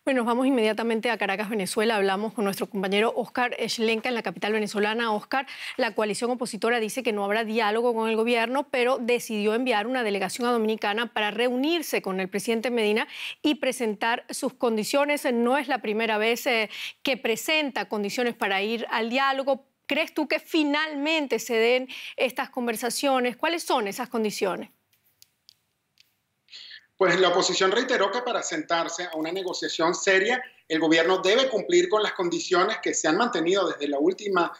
Bueno, nos vamos inmediatamente a Caracas, Venezuela. Hablamos con nuestro compañero Óscar Schlenka en la capital venezolana. Óscar, la coalición opositora dice que no habrá diálogo con el gobierno, pero decidió enviar una delegación a Dominicana para reunirse con el presidente Medina y presentar sus condiciones. No es la primera vez que presenta condiciones para ir al diálogo. ¿Crees tú que finalmente se den estas conversaciones? ¿Cuáles son esas condiciones? Pues la oposición reiteró que para sentarse a una negociación seria, el gobierno debe cumplir con las condiciones que se han mantenido desde la última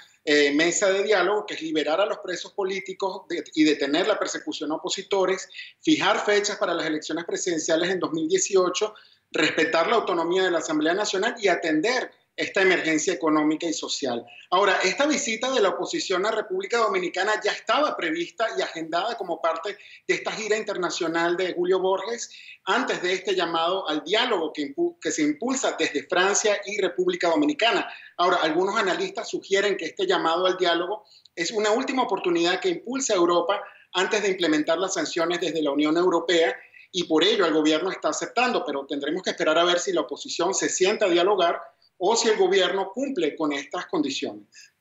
mesa de diálogo, que es liberar a los presos políticos y detener la persecución a opositores, fijar fechas para las elecciones presidenciales en 2018, respetar la autonomía de la Asamblea Nacional y atender esta emergencia económica y social. Ahora, esta visita de la oposición a República Dominicana ya estaba prevista y agendada como parte de esta gira internacional de Julio Borges, antes de este llamado al diálogo que se impulsa desde Francia y República Dominicana. Ahora, algunos analistas sugieren que este llamado al diálogo es una última oportunidad que impulsa a Europa antes de implementar las sanciones desde la Unión Europea, y por ello el gobierno está aceptando, pero tendremos que esperar a ver si la oposición se sienta a dialogar o si el gobierno cumple con estas condiciones.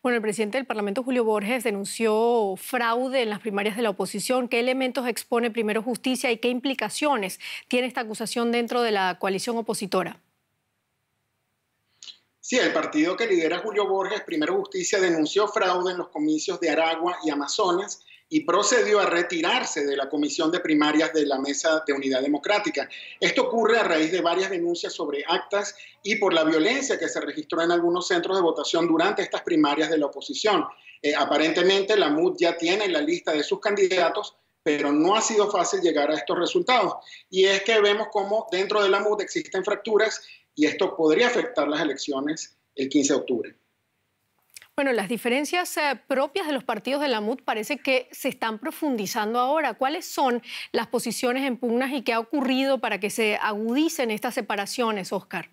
Bueno, el presidente del Parlamento, Julio Borges, denunció fraude en las primarias de la oposición. ¿Qué elementos expone Primero Justicia y qué implicaciones tiene esta acusación dentro de la coalición opositora? Sí, el partido que lidera Julio Borges, Primero Justicia, denunció fraude en los comicios de Aragua y Amazonas y procedió a retirarse de la comisión de primarias de la Mesa de Unidad Democrática. Esto ocurre a raíz de varias denuncias sobre actas y por la violencia que se registró en algunos centros de votación durante estas primarias de la oposición. Aparentemente la MUD ya tiene la lista de sus candidatos, pero no ha sido fácil llegar a estos resultados. Y es que vemos cómo dentro de la MUD existen fracturas y esto podría afectar las elecciones el 15 de octubre. Bueno, las diferencias propias de los partidos de la MUD parece que se están profundizando ahora. ¿Cuáles son las posiciones en pugnas y qué ha ocurrido para que se agudicen estas separaciones, Óscar?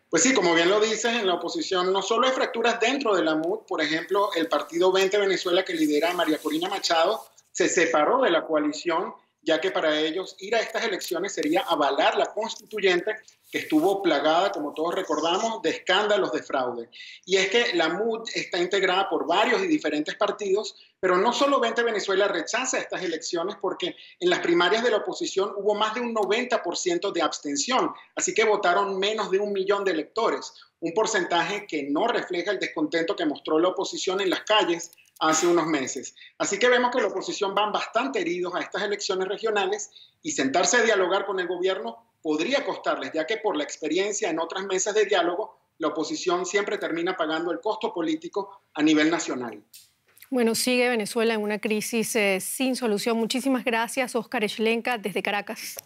Pues sí, como bien lo dices, en la oposición no solo hay fracturas dentro de la MUD, por ejemplo, el partido 20 Venezuela que lidera María Corina Machado se separó de la coalición, ya que para ellos ir a estas elecciones sería avalar la constituyente que estuvo plagada, como todos recordamos, de escándalos de fraude. Y es que la MUD está integrada por varios y diferentes partidos, pero no solo 20 Venezuela rechaza estas elecciones porque en las primarias de la oposición hubo más de un 90% de abstención, así que votaron menos de 1 millón de electores, un porcentaje que no refleja el descontento que mostró la oposición en las calles hace unos meses. Así que vemos que la oposición van bastante heridos a estas elecciones regionales y sentarse a dialogar con el gobierno podría costarles, ya que por la experiencia en otras mesas de diálogo, la oposición siempre termina pagando el costo político a nivel nacional. Bueno, sigue Venezuela en una crisis sin solución. Muchísimas gracias, Óscar Schlenka, desde Caracas.